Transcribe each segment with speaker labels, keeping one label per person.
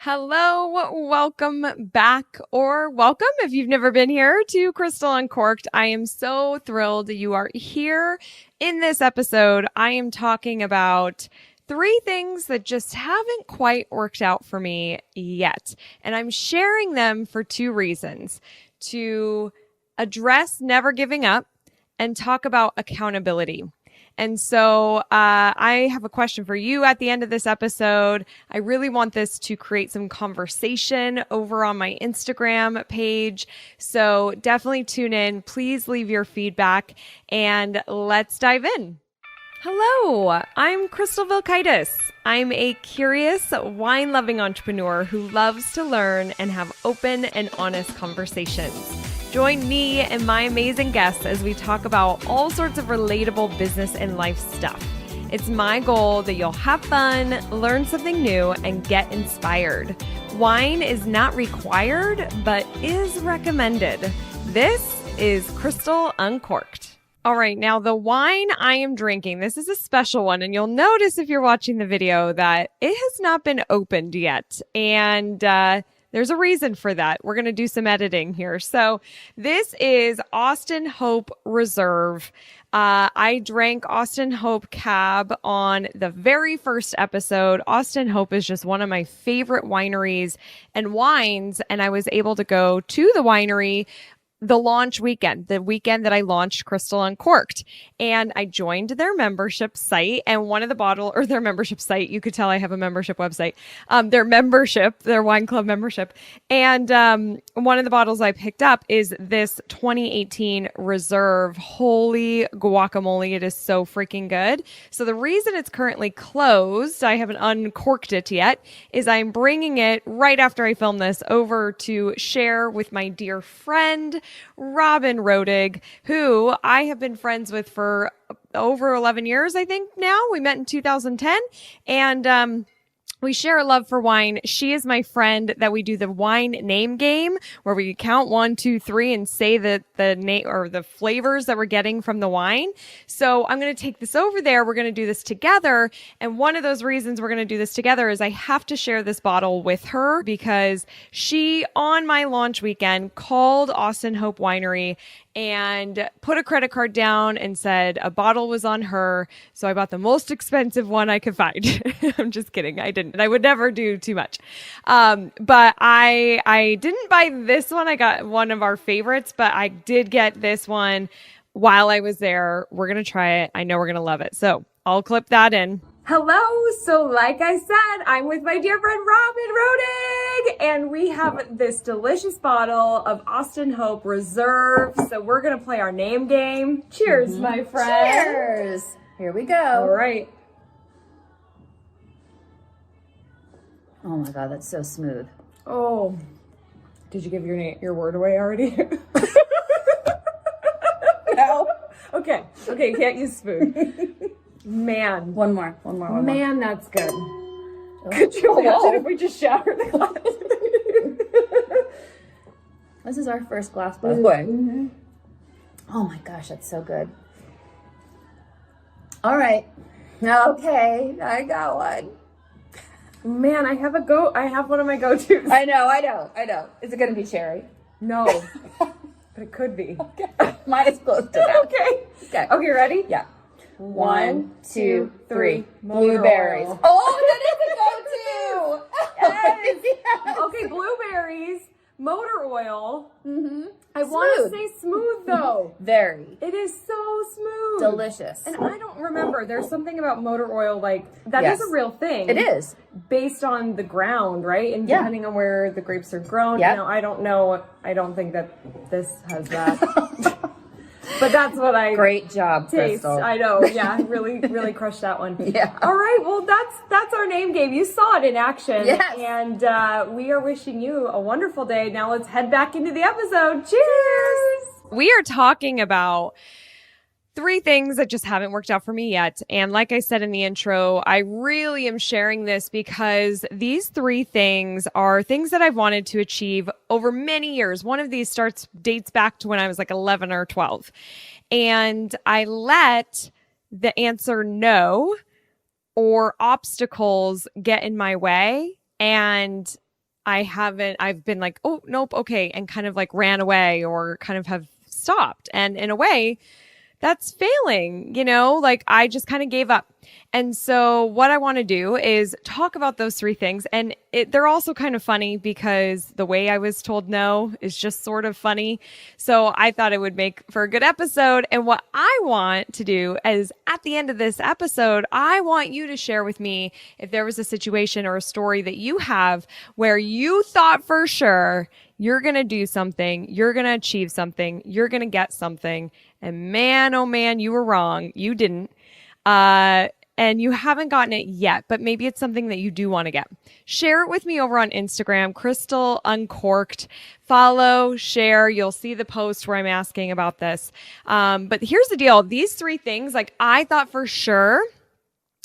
Speaker 1: Hello, welcome back, or welcome if you've never been here to Crystal Uncorked. I am so thrilled you are here. In this episode, I am talking about 3 things that just haven't quite worked out for me yet. And I'm sharing them for 2 reasons: to address never giving up and talk about accountability. And so I have a question for you at the end of this episode. I really want this to create some conversation over on my Instagram page. So definitely tune in. Please leave your feedback and let's dive in. Hello, I'm Crystal Vilkaitis. I'm a curious, wine-loving entrepreneur who loves to learn and have open and honest conversations. Join me and my amazing guests as we talk about all sorts of relatable business and life stuff. It's my goal that you'll have fun, learn something new, and get inspired. Wine is not required, but is recommended. This is Crystal Uncorked. All right, now the wine I am drinking, this is a special one, and you'll notice if you're watching the video that it has not been opened yet. And there's a reason for that. We're going to do some editing here. So this is Austin Hope Reserve. I drank Austin Hope Cab on the very first episode. Austin Hope is just one of my favorite wineries and wines, and I was able to go to the winery the launch weekend, the weekend that I launched Crystal Uncorked. And I joined their membership site, and one of the their membership site, you could tell I have a membership website, their wine club membership. And one of the bottles I picked up is this 2018 Reserve. Holy guacamole. It is so freaking good. So the reason it's currently closed, I haven't uncorked it yet, is I'm bringing it right after I film this over to share with my dear friend, Robin Rodig, who I have been friends with for over 11 years, I think now. We met in 2010, and we share a love for wine. She is my friend that we do the wine name game, where we count 1, 2, 3 and say the name or the flavors that we're getting from the wine. So I'm going to take this over there. We're going to do this together. And one of those reasons we're going to do this together is I have to share this bottle with her, because she, on my launch weekend, called Austin Hope Winery and put a credit card down and said a bottle was on her. So I bought the most expensive one I could find. I'm just kidding. I didn't. I would never do too much. But I didn't buy this one. I got one of our favorites, but I did get this one while I was there. We're going to try it. I know we're going to love it. So I'll clip that in. Hello. So like I said, I'm with my dear friend Robin Rodig, and we have this delicious bottle of Austin Hope Reserve. So we're going to play our name game. Cheers, my friend.
Speaker 2: Cheers. Here we go.
Speaker 1: All right.
Speaker 2: Oh my God, that's so smooth.
Speaker 1: Oh, did you give your word away already? No. Okay, you can't use spoon. Man.
Speaker 2: One more.
Speaker 1: Man, that's good. Could you imagine if we just showered the glass?
Speaker 2: This is our first glass, by the way. Mm-hmm. Oh my gosh, that's so good. All right. Okay, I got one.
Speaker 1: Man, I have one of my go-tos.
Speaker 2: I know. Is it going to be cherry?
Speaker 1: No, but it could be.
Speaker 2: Okay. Mine is close to that.
Speaker 1: Okay, ready?
Speaker 2: Yeah.
Speaker 1: 1, 2, 3.
Speaker 2: Blueberries. Oh, that is a go-to.
Speaker 1: Yes. Okay, blueberries, motor oil.
Speaker 2: Mm-hmm.
Speaker 1: I want to say smooth though.
Speaker 2: Very.
Speaker 1: It is so smooth.
Speaker 2: Delicious.
Speaker 1: And I don't remember. There's something about motor oil, like that is a real thing.
Speaker 2: It is.
Speaker 1: Based on the ground, right? And depending on where the grapes are grown.
Speaker 2: Yep.
Speaker 1: You know, I don't know. I don't think that this has that. But that's what I
Speaker 2: Great job,
Speaker 1: taste.
Speaker 2: Crystal.
Speaker 1: I know. Yeah, really crushed that one.
Speaker 2: Yeah.
Speaker 1: All right. Well, that's our name game. You saw it in action.
Speaker 2: Yes.
Speaker 1: And we are wishing you a wonderful day. Now let's head back into the episode. Cheers. We are talking about 3 things that just haven't worked out for me yet. And like I said in the intro, I really am sharing this because these 3 things are things that I've wanted to achieve over many years. One of these dates back to when I was like 11 or 12. And I let the answer no or obstacles get in my way. And I've been like, oh, nope, okay, and kind of like ran away or kind of have stopped. And in a way, that's failing, like I just kind of gave up. And so what I want to do is talk about those three things. And they're also kind of funny because the way I was told no is just sort of funny. So I thought it would make for a good episode. And what I want to do is at the end of this episode, I want you to share with me if there was a situation or a story that you have where you thought for sure you're going to do something, you're going to achieve something, you're going to get something. And man, oh man, you were wrong. You didn't. And you haven't gotten it yet, but maybe it's something that you do want to get. Share it with me over on Instagram, Crystal Uncorked. Follow, share. You'll see the post where I'm asking about this. But here's the deal. These three things, like I thought for sure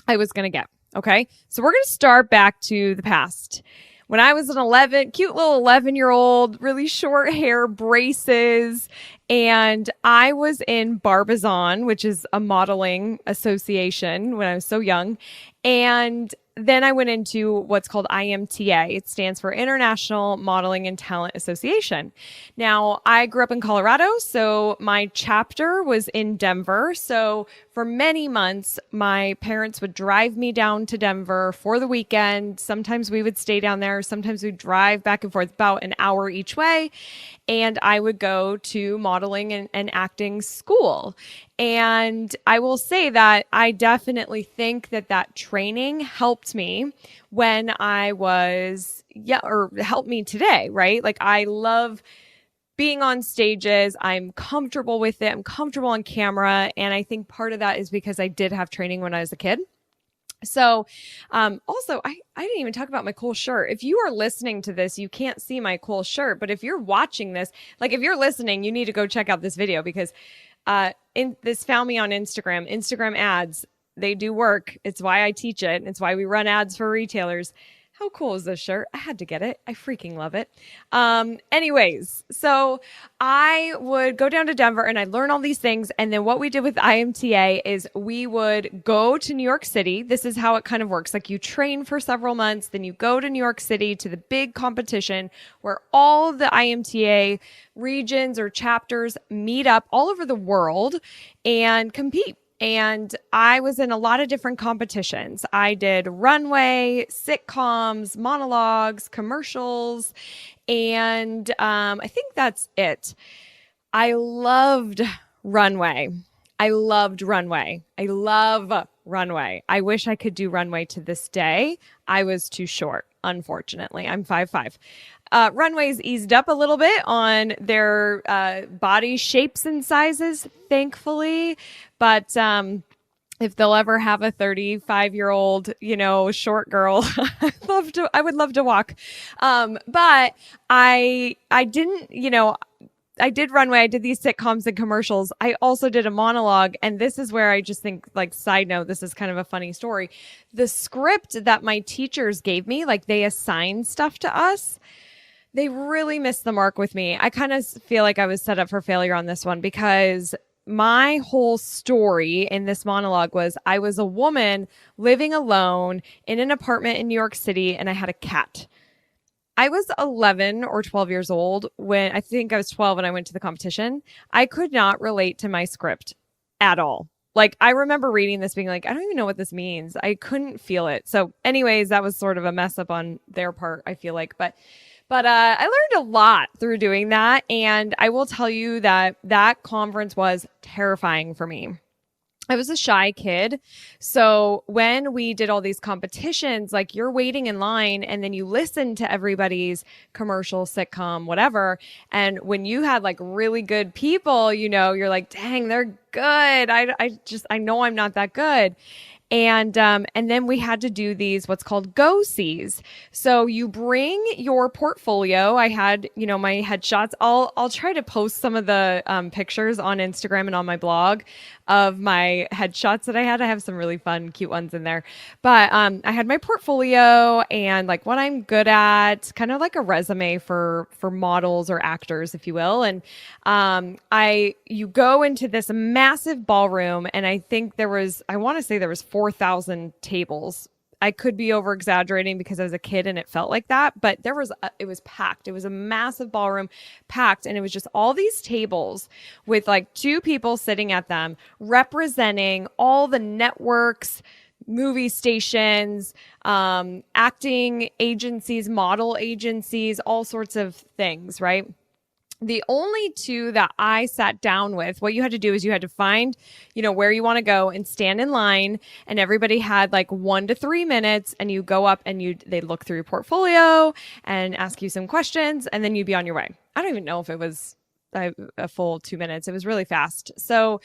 Speaker 1: I was going to get. Okay. So we're going to start back to the past. When I was an cute little 11-year-old, really short hair, braces, and I was in Barbizon, which is a modeling association when I was so young. And then I went into what's called IMTA. It stands for International Modeling and Talent Association. Now, I grew up in Colorado, so my chapter was in Denver. So for many months, my parents would drive me down to Denver for the weekend. Sometimes we would stay down there. Sometimes we'd drive back and forth about an hour each way. And I would go to modeling and acting school. And I will say that I definitely think that training helped me when I was, or helped me today, right? Like I love being on stages. I'm comfortable with it. I'm comfortable on camera. And I think part of that is because I did have training when I was a kid. So, also, I didn't even talk about my cool shirt. If you are listening to this, you can't see my cool shirt, but if you're watching this, like if you're listening, you need to go check out this video because, this found me on Instagram ads. They do work. It's why I teach it. It's why we run ads for retailers. How cool is this shirt? I had to get it. I freaking love it. Anyways, so I would go down to Denver and I'd learn all these things. And then what we did with IMTA is we would go to New York City. This is how it kind of works. Like you train for several months, then you go to New York City to the big competition where all the IMTA regions or chapters meet up all over the world and compete. And I was in a lot of different competitions. I did runway, sitcoms, monologues, commercials, and I think that's it. I loved runway. I love runway. I wish I could do runway to this day. I was too short, unfortunately. I'm 5'5". Runways eased up a little bit on their body shapes and sizes, thankfully. But if they'll ever have a 35-year-old, short girl, I would love to walk. But I didn't, I did runway. I did these sitcoms and commercials. I also did a monologue. And this is where I just think, like, side note, this is kind of a funny story. The script that my teachers gave me, like they assigned stuff to us, they really missed the mark with me. I kind of feel like I was set up for failure on this one because my whole story in this monologue was I was a woman living alone in an apartment in New York City and I had a cat. I was 11 or 12 years old when I think I was 12 when I went to the competition. I could not relate to my script at all. Like, I remember reading this being like, I don't even know what this means. I couldn't feel it. So anyways, that was sort of a mess up on their part, I feel like. But I learned a lot through doing that. And I will tell you that conference was terrifying for me. I was a shy kid. So when we did all these competitions, like you're waiting in line and then you listen to everybody's commercial, sitcom, whatever. And when you had like really good people, you're like, dang, they're good. I know I'm not that good. And then we had to do these, what's called go-sees. So you bring your portfolio. I had, my headshots. I'll try to post some of the pictures on Instagram and on my blog of my headshots that I had. I have some really fun, cute ones in there. But I had my portfolio and like what I'm good at, kind of like a resume for models or actors, if you will. And you go into this massive ballroom, and I think I want to say there was 4,000 tables I could be over exaggerating because I was a kid and it felt like that, but it was packed. It was a massive ballroom packed, and it was just all these tables with like two people sitting at them representing all the networks, movie stations, acting agencies, model agencies, all sorts of things, right? The only two that I sat down with, what you had to do is you had to find, where you want to go and stand in line. And everybody had like 1 to 3 minutes, and you go up and they'd look through your portfolio and ask you some questions, and then you'd be on your way. I don't even know if it was a full 2 minutes. It was really fast. So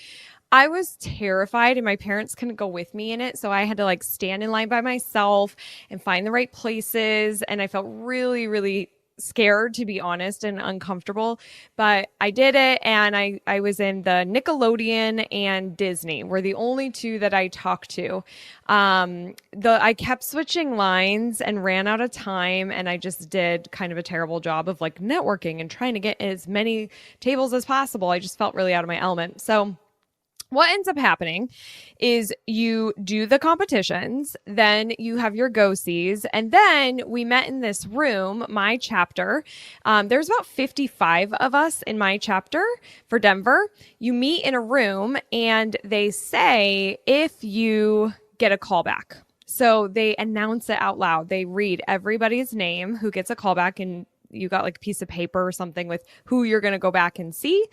Speaker 1: I was terrified, and my parents couldn't go with me in it. So I had to like stand in line by myself and find the right places. And I felt really, really scared, to be honest, and uncomfortable, but I did it. And I was in the Nickelodeon and Disney were the only two that I talked to. I kept switching lines and ran out of time, and I just did kind of a terrible job of like networking and trying to get as many tables as possible. I just felt really out of my element. So what ends up happening is you do the competitions, then you have your go-sees, and then we met in this room, my chapter. There's about 55 of us in my chapter for Denver. You meet in a room, and they say if you get a callback. So they announce it out loud. They read everybody's name who gets a callback, and you got like a piece of paper or something with who you're going to go back and see.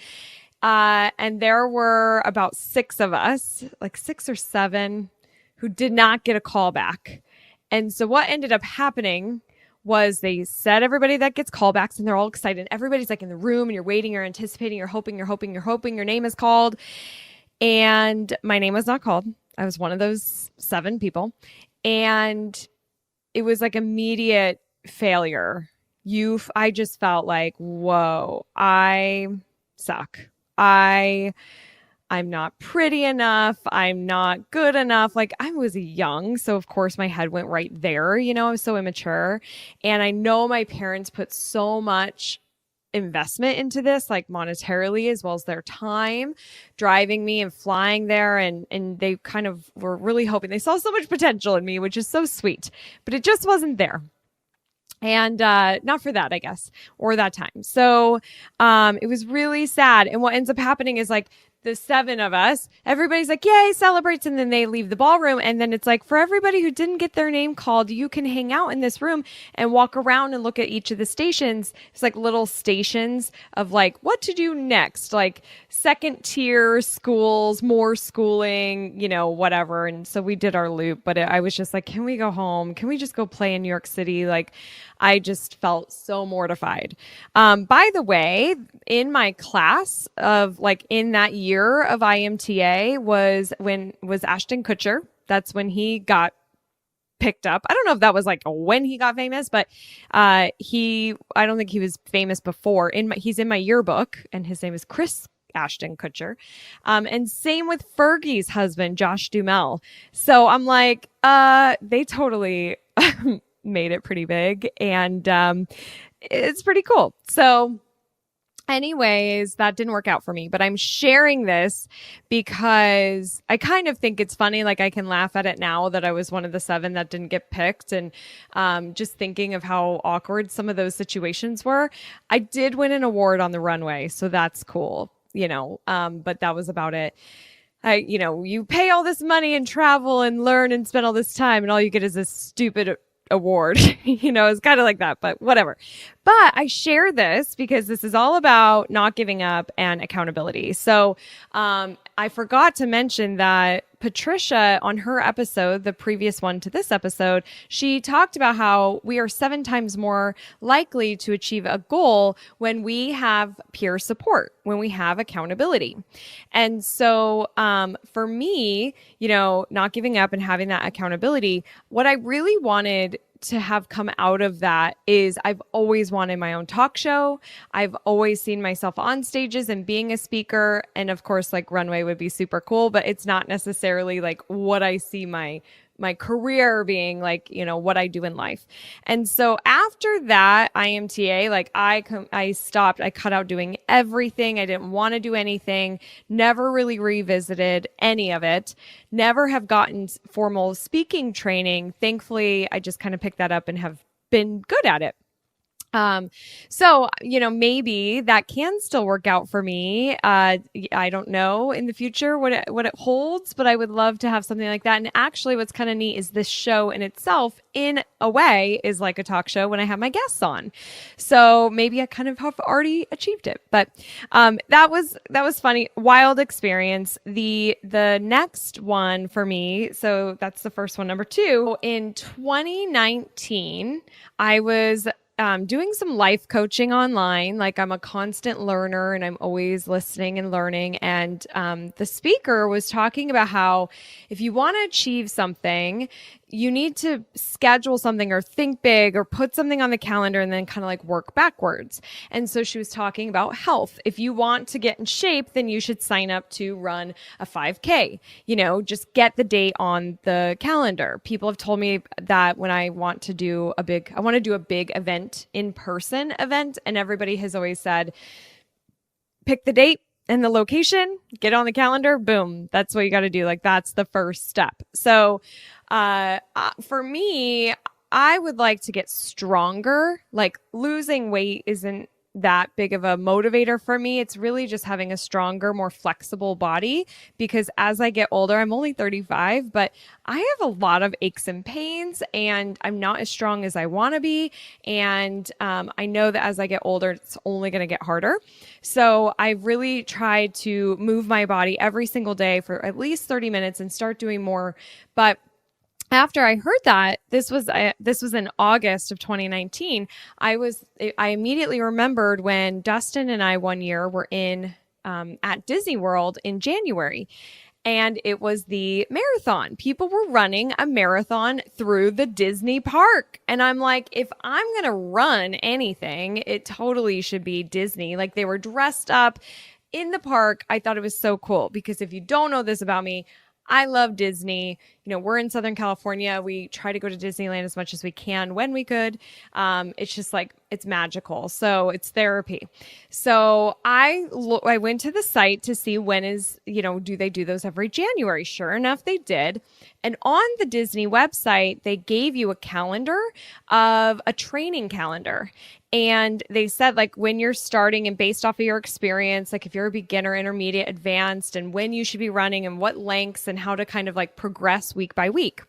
Speaker 1: And there were about 6 of us, like 6 or 7, who did not get a call back. And so what ended up happening was they said everybody that gets callbacks, and they're all excited. Everybody's like in the room, and you're waiting, you're anticipating, you're hoping your name is called. And my name was not called. I was one of those 7 people. And it was like immediate failure. I just felt like, whoa, I suck. I'm not pretty enough. I'm not good enough. Like, I was young. So of course my head went right there. I was so immature. And I know my parents put so much investment into this, like monetarily, as well as their time driving me and flying there. And they kind of were really hoping, they saw so much potential in me, which is so sweet, but it just wasn't there. And not for that, I guess, or that time. So it was really sad. And what ends up happening is like the 7 of us, everybody's like, yay, celebrates. And then they leave the ballroom. And then it's like, for everybody who didn't get their name called, you can hang out in this room and walk around and look at each of the stations. It's like little stations of like what to do next, like 2nd tier schools, more schooling, whatever. And so we did our loop, but I was just like, can we go home? Can we just go play in New York City? Like, I just felt so mortified. By the way, in my class of like in that year of IMTA was Ashton Kutcher. That's when he got picked up. I don't know if that was like when he got famous, but I don't think he was famous before. He's in my yearbook, and his name is Chris Ashton Kutcher. And same with Fergie's husband, Josh Duhamel. So I'm like, they totally made it pretty big, and it's pretty cool. So anyways, that didn't work out for me, but I'm sharing this because I kind of think it's funny. Like, I can laugh at it now that I was one of the 7 that didn't get picked, and just thinking of how awkward some of those situations were. I did win an award on the runway, so that's cool, but that was about it. You pay all this money and travel and learn and spend all this time, and all you get is this stupid award. It's kind of like that, but whatever. But I share this because this is all about not giving up and accountability. So I forgot to mention that Patricia, on her episode, the previous one to this episode, she talked about how we are 7 times more likely to achieve a goal when we have peer support, when we have accountability. And so for me, not giving up and having that accountability, what I really wanted to have come out of that is I've always wanted my own talk show. I've always seen myself on stages and being a speaker. And of course, like Runway would be super cool, but it's not necessarily like what I see my my career being like, what I do in life. And so after that IMTA, like I stopped, I cut out doing everything. I didn't want to do anything, never really revisited any of it, never have gotten formal speaking training. Thankfully, I just kind of picked that up and have been good at it. So, maybe that can still work out for me. I don't know in the future what it holds, but I would love to have something like that. And actually what's kind of neat is this show in itself, in a way, is like a talk show when I have my guests on. So maybe I kind of have already achieved it, but, that was funny. Wild experience. The next one for me. So that's the first one. Number 2, in 2019, I was doing some life coaching online. Like, I'm a constant learner and I'm always listening and learning. And the speaker was talking about how if you want to achieve something, you need to schedule something or think big or put something on the calendar and then kind of like work backwards. And so she was talking about health. If you want to get in shape, then you should sign up to run a 5K. Just get the date on the calendar. People have told me that when I want to do a big event, in-person event, and everybody has always said, pick the date and the location, get on the calendar, boom. That's what you got to do. Like, that's the first step. So, for me, I would like to get stronger. Like, losing weight isn't that big of a motivator for me. It's really just having a stronger, more flexible body, because as I get older, I'm only 35, but I have a lot of aches and pains and I'm not as strong as I want to be. And I know that as I get older, it's only going to get harder. So I really tried to move my body every single day for at least 30 minutes and start doing more. But after I heard that, this was in August of 2019, I immediately remembered when Dustin and I one year were at Disney World in January, and it was the marathon. People were running a marathon through the Disney park. And I'm like, if I'm going to run anything, it totally should be Disney. Like, they were dressed up in the park. I thought it was so cool, because if you don't know this about me, I love Disney. We're in Southern California. We try to go to Disneyland as much as we can when we could. It's just like, it's magical. So it's therapy. So I went to the site to see do they do those every January? Sure enough, they did. And on the Disney website, they gave you a calendar of a training calendar. And they said, like, when you're starting and based off of your experience, like if you're a beginner, intermediate, advanced, and when you should be running and what lengths and how to kind of like progress week by week.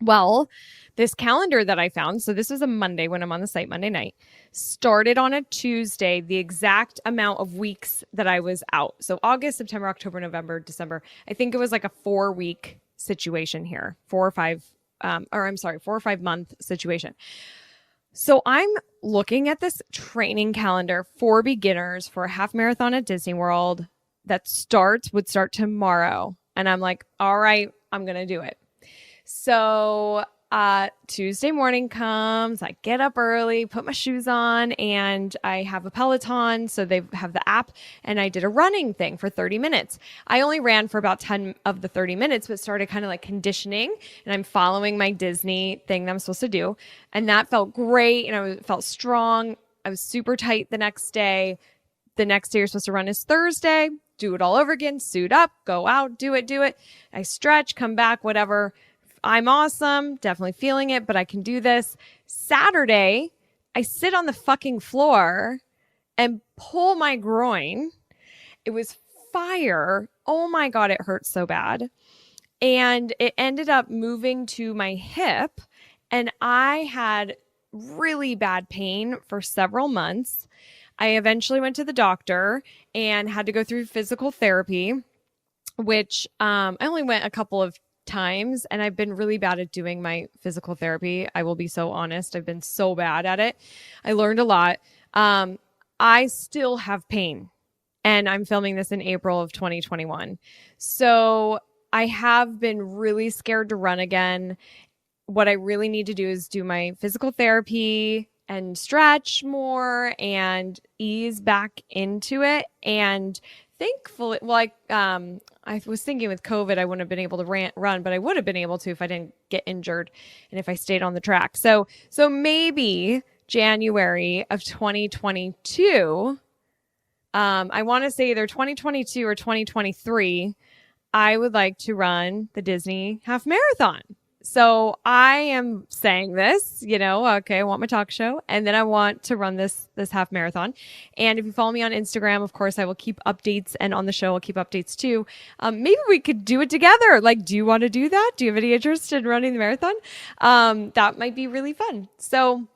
Speaker 1: Well, this calendar that I found, so this was a Monday when I'm on the site, Monday night, started on a Tuesday, the exact amount of weeks that I was out. So August, September, October, November, December. I think it was like a 4-week situation here, 4 or 5 month situation. So I'm looking at this training calendar for beginners for a half marathon at Disney World that would start tomorrow. And I'm like, all right, I'm going to do it. So Tuesday morning comes, I get up early, put my shoes on, and I have a Peloton. So they have the app, and I did a running thing for 30 minutes. I only ran for about 10 of the 30 minutes, but started kind of like conditioning, and I'm following my Disney thing that I'm supposed to do. And that felt great. And I felt strong. I was super tight the next day. The next day you're supposed to run is Thursday, do it all over again, suit up, go out, do it. I stretch, come back, whatever. I'm awesome, definitely feeling it, but I can do this. Saturday, I sit on the fucking floor and pull my groin. It was fire. Oh my God, it hurt so bad. And it ended up moving to my hip, and I had really bad pain for several months. I eventually went to the doctor and had to go through physical therapy, which I only went a couple of times, and I've been really bad at doing my physical therapy. I will be so honest. I've been so bad at it. I learned a lot. I still have pain, and I'm filming this in April of 2021. So I have been really scared to run again. What I really need to do is do my physical therapy and stretch more and ease back into it. And thankfully, well, I was thinking with COVID, I wouldn't have been able to run, but I would have been able to if I didn't get injured and if I stayed on the track. So maybe January of 2022, I want to say either 2022 or 2023, I would like to run the Disney half marathon. So I am saying this, okay, I want my talk show and then I want to run this half marathon. And if you follow me on Instagram, of course, I will keep updates, and on the show, I'll keep updates too. Maybe we could do it together. Like, do you want to do that? Do you have any interest in running the marathon? That might be really fun. So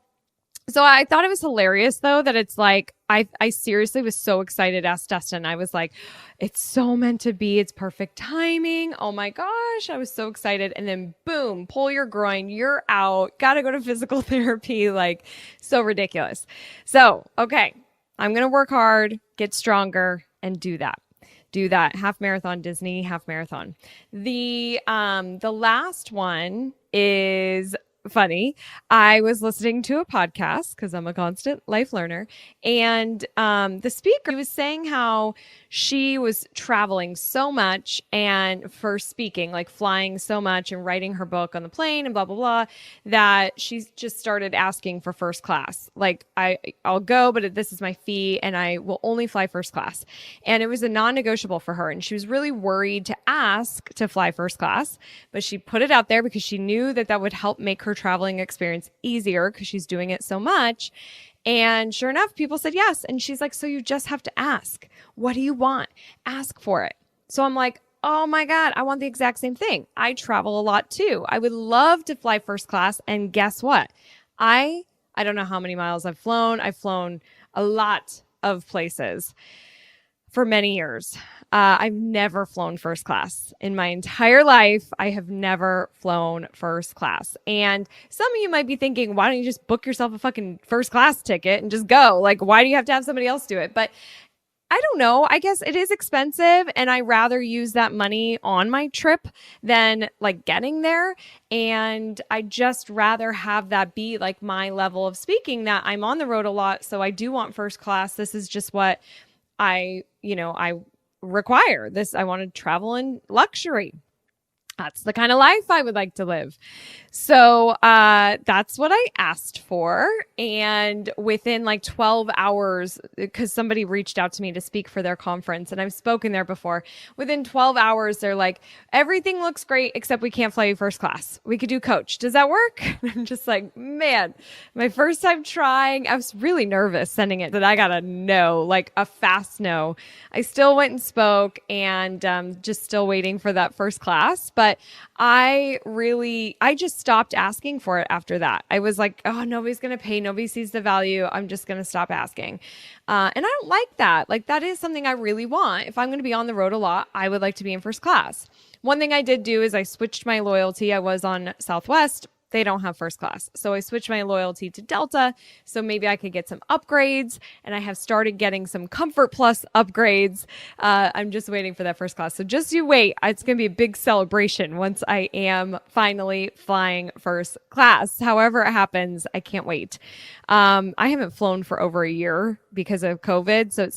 Speaker 1: I thought it was hilarious though that it's like I seriously was so excited. Asked Dustin. I was like, it's so meant to be. It's perfect timing. Oh my gosh, I was so excited. And then boom, pull your groin. You're out. Got to go to physical therapy. Like, so ridiculous. So okay, I'm gonna work hard, get stronger, and do that half marathon, Disney half marathon. The last one is funny. I was listening to a podcast because I'm a constant life learner, and the speaker was saying how she was traveling so much and for speaking, like flying so much and writing her book on the plane and blah blah blah, that she just started asking for first class. Like, I'll go, but this is my fee and I will only fly first class. And it was a non-negotiable for her, and she was really worried to ask to fly first class, but she put it out there because she knew that would help make her traveling experience easier because she's doing it so much. And sure enough, people said yes. And she's like, so you just have to ask. What do you want? Ask for it. So I'm like, oh my God, I want the exact same thing. I travel a lot too. I would love to fly first class. And guess what? I don't know how many miles I've flown. I've flown a lot of places for many years. I've never flown first class in my entire life. I have never flown first class. And some of you might be thinking, why don't you just book yourself a fucking first class ticket and just go? Like, why do you have to have somebody else do it? But I don't know. I guess it is expensive, and I rather use that money on my trip than like getting there. And I just rather have that be like my level of speaking, that I'm on the road a lot. So I do want first class. This is just what I require this. I want to travel in luxury. That's the kind of life I would like to live. So that's what I asked for. And within like 12 hours, because somebody reached out to me to speak for their conference, and I've spoken there before, within 12 hours, they're like, everything looks great, except we can't fly you first class. We could do coach. Does that work? I'm just like, man, my first time trying, I was really nervous sending it, that I got a no, like a fast no. I still went and spoke, and just still waiting for that first class. But I just stopped asking for it after that. I was like, oh, nobody's going to pay. Nobody sees the value. I'm just going to stop asking. And I don't like that. Like, that is something I really want. If I'm going to be on the road a lot, I would like to be in first class. One thing I did do is I switched my loyalty. I was on Southwest. They don't have first class. So I switched my loyalty to Delta. So maybe I could get some upgrades, and I have started getting some Comfort Plus upgrades. I'm just waiting for that first class. So just you wait. It's going to be a big celebration once I am finally flying first class. However it happens, I can't wait. I haven't flown for over a year because of COVID. So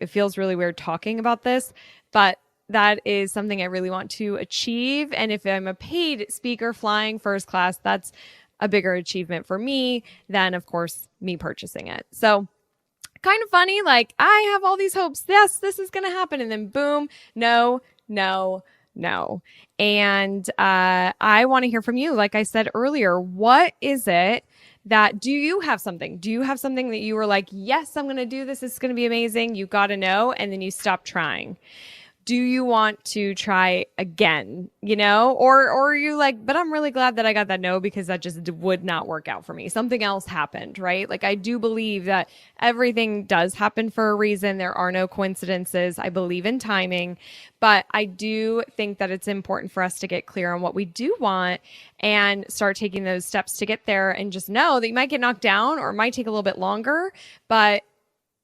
Speaker 1: it feels really weird talking about this, but that is something I really want to achieve. And if I'm a paid speaker flying first class, that's a bigger achievement for me than, of course, me purchasing it. So kind of funny. Like, I have all these hopes. Yes, this is going to happen. And then boom, no. And I want to hear from you. Like I said earlier, what is it do you have something? Do you have something that you were like, yes, I'm going to do this. This is going to be amazing. You got to know. And then you stop trying. Do you want to try again, or you're like, but I'm really glad that I got that no, because that just would not work out for me. Something else happened, right? Like, I do believe that everything does happen for a reason. There are no coincidences. I believe in timing, but I do think that it's important for us to get clear on what we do want and start taking those steps to get there, and just know that you might get knocked down or it might take a little bit longer, but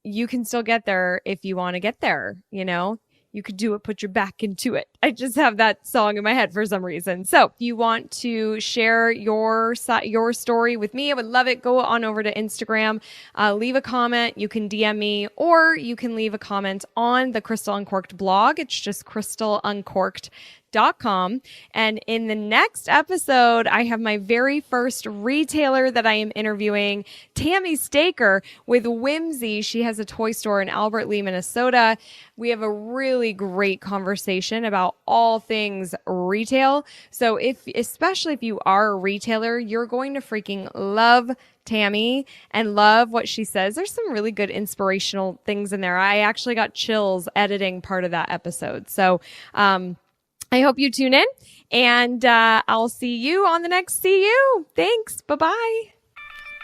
Speaker 1: you can still get there if you want to get there, you could do it, put your back into it. I just have that song in my head for some reason. So if you want to share your story with me, I would love it. Go on over to Instagram, leave a comment. You can DM me, or you can leave a comment on the Crystal Uncorked blog. It's just crystaluncorked.com. And in the next episode, I have my very first retailer that I am interviewing, Tammy Staker with Whimsy. She has a toy store in Albert Lee, Minnesota. We have a really great conversation about all things retail. So especially if you are a retailer, you're going to freaking love Tammy and love what she says. There's some really good inspirational things in there. I actually got chills editing part of that episode. So, I hope you tune in, and I'll see you on the next See You. Thanks. Bye-bye.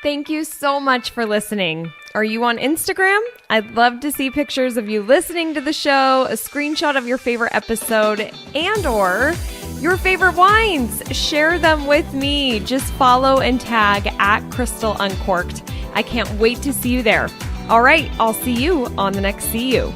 Speaker 1: Thank you so much for listening. Are you on Instagram? I'd love to see pictures of you listening to the show, a screenshot of your favorite episode, and/or your favorite wines. Share them with me. Just follow and tag @Crystal Uncorked. I can't wait to see you there. All right, I'll see you on the next See You.